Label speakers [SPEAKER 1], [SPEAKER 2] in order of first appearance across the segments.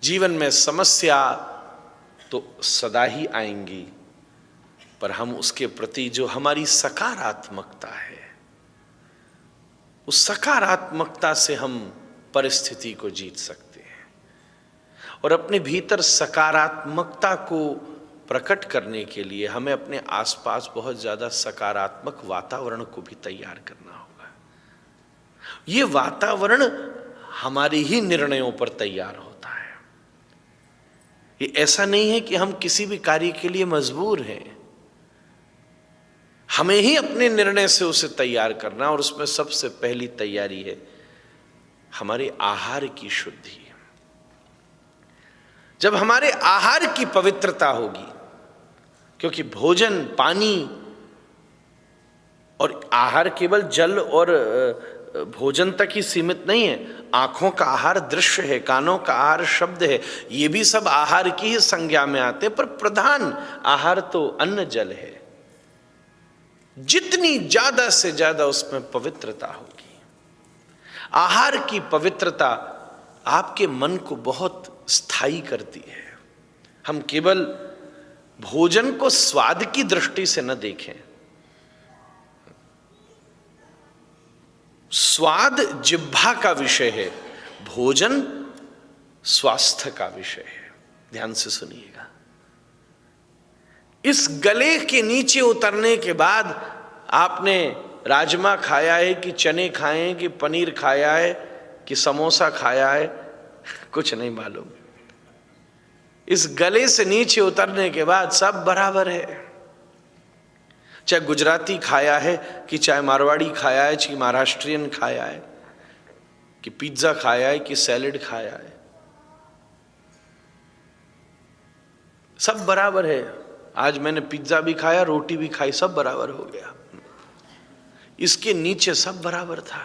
[SPEAKER 1] जीवन में समस्या तो सदा ही आएंगी, पर हम उसके प्रति जो हमारी सकारात्मकता है, उस सकारात्मकता से हम परिस्थिति को जीत सकते हैं। और अपने भीतर सकारात्मकता को प्रकट करने के लिए हमें अपने आसपास बहुत ज्यादा सकारात्मक वातावरण को भी तैयार करना होगा। ये वातावरण हमारे ही निर्णयों पर तैयार होता है। ये ऐसा नहीं है कि हम किसी भी कार्य के लिए मजबूर हैं, हमें ही अपने निर्णय से उसे तैयार करना। और उसमें सबसे पहली तैयारी है हमारे आहार की शुद्धि। जब हमारे आहार की पवित्रता होगी, क्योंकि भोजन, पानी और आहार केवल जल और भोजन तक ही सीमित नहीं है। आंखों का आहार दृश्य है, कानों का आहार शब्द है, ये भी सब आहार की ही संज्ञा में आते हैं। पर प्रधान आहार तो अन्न जल है। जितनी ज्यादा से ज्यादा उसमें पवित्रता होगी, आहार की पवित्रता आपके मन को बहुत स्थायी करती है। हम केवल भोजन को स्वाद की दृष्टि से न देखें। स्वाद जिह्वा का विषय है, भोजन स्वास्थ्य का विषय है। ध्यान से सुनिएगा। इस गले के नीचे उतरने के बाद आपने राजमा खाया है कि चने खाए हैं कि पनीर खाया है कि समोसा खाया है, कुछ नहीं मालूम। इस गले से नीचे उतरने के बाद सब बराबर है। चाहे गुजराती खाया है कि चाहे मारवाड़ी खाया है, चाहे महाराष्ट्रियन खाया है कि पिज्जा खाया है कि सैलेड खाया है, सब बराबर है। आज मैंने पिज्जा भी खाया, रोटी भी खाई, सब बराबर हो गया। इसके नीचे सब बराबर था,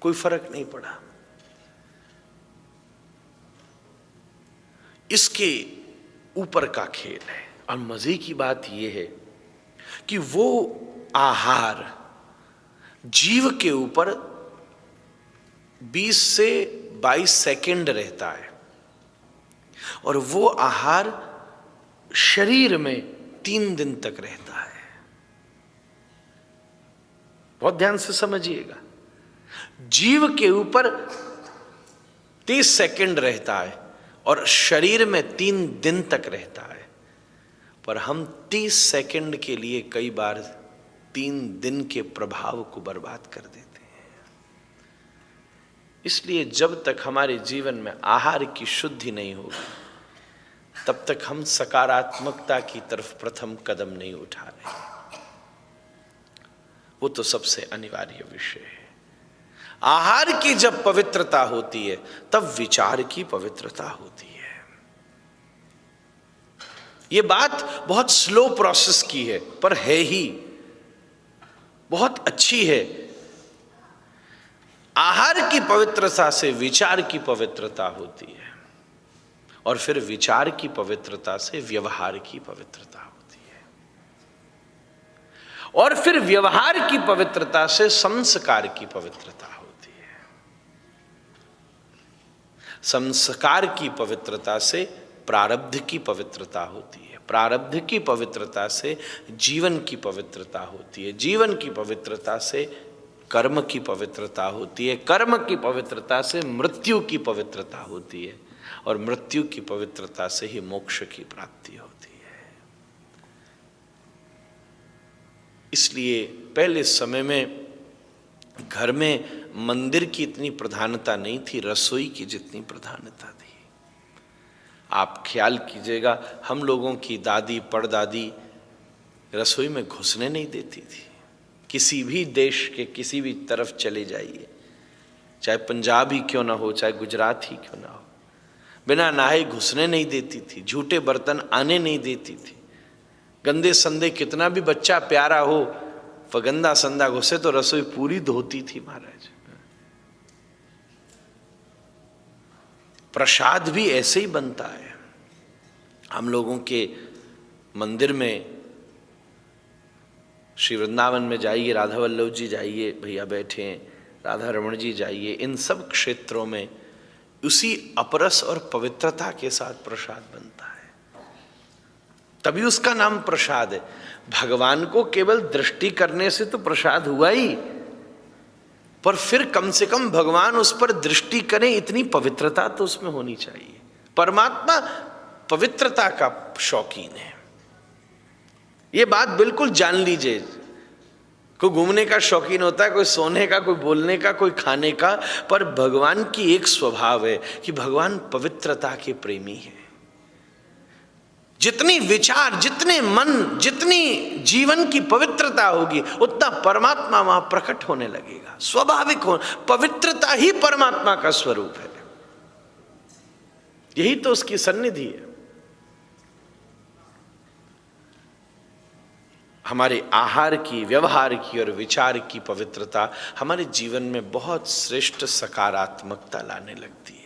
[SPEAKER 1] कोई फर्क नहीं पड़ा। इसके ऊपर का खेल है। और मजे की बात यह है कि वो आहार जीव के ऊपर 20 से 22 सेकंड रहता है, और वो आहार शरीर में 3 दिन तक रहता है। बहुत ध्यान से समझिएगा। जीव के ऊपर 30 सेकंड रहता है और शरीर में 3 दिन तक रहता है, पर हम 30 सेकंड के लिए कई बार 3 दिन के प्रभाव को बर्बाद कर देते हैं। इसलिए जब तक हमारे जीवन में आहार की शुद्धि नहीं होगी, तब तक हम सकारात्मकता की तरफ प्रथम कदम नहीं उठा रहे। वो तो सबसे अनिवार्य विषय है। आहार की जब पवित्रता होती है, तब विचार की पवित्रता होती है। ये बात बहुत स्लो प्रोसेस की है, पर है ही, बहुत अच्छी है। आहार की पवित्रता से विचार की पवित्रता होती है, और फिर विचार की पवित्रता से व्यवहार की पवित्रता होती है, और फिर व्यवहार की पवित्रता से संस्कार की पवित्रता होती है। संस्कार की पवित्रता से प्रारब्ध की पवित्रता होती है, प्रारब्ध की पवित्रता से जीवन की पवित्रता होती है, जीवन की पवित्रता से कर्म की पवित्रता होती है, कर्म की पवित्रता से मृत्यु की पवित्रता होती है, और मृत्यु की पवित्रता से ही मोक्ष की प्राप्ति होती है। इसलिए पहले समय में घर में मंदिर की इतनी प्रधानता नहीं थी, रसोई की जितनी प्रधानता थी। आप ख्याल कीजिएगा, हम लोगों की दादी परदादी रसोई में घुसने नहीं देती थी। किसी भी देश के किसी भी तरफ चले जाइए, चाहे पंजाब ही क्यों ना हो, चाहे गुजरात ही क्यों ना हो, बिना नहाए घुसने नहीं देती थी, झूठे बर्तन आने नहीं देती थी। गंदे संदे कितना भी बच्चा प्यारा हो, गंदा संदा घुसे तो रसोई पूरी धोती थी महाराज। प्रसाद भी ऐसे ही बनता है। हम लोगों के मंदिर में, श्री वृंदावन में जाइए, राधा वल्लभ जी जाइए, भैया बैठे हैं, राधा रमण जी जाइए, इन सब क्षेत्रों में उसी अपरस और पवित्रता के साथ प्रसाद बनता है, तभी उसका नाम प्रसाद है। भगवान को केवल दृष्टि करने से तो प्रसाद हुआ ही, पर फिर कम से कम भगवान उस पर दृष्टि करें इतनी पवित्रता तो उसमें होनी चाहिए। परमात्मा पवित्रता का शौकीन है, ये बात बिल्कुल जान लीजिए। कोई घूमने का शौकीन होता है, कोई सोने का, कोई बोलने का, कोई खाने का, पर भगवान की एक स्वभाव है कि भगवान पवित्रता के प्रेमी है। जितनी विचार, जितने मन, जितनी जीवन की पवित्रता होगी उतना परमात्मा वहां प्रकट होने लगेगा। स्वाभाविक हो, पवित्रता ही परमात्मा का स्वरूप है, यही तो उसकी सन्निधि है। हमारे आहार की, व्यवहार की और विचार की पवित्रता हमारे जीवन में बहुत श्रेष्ठ सकारात्मकता लाने लगती है।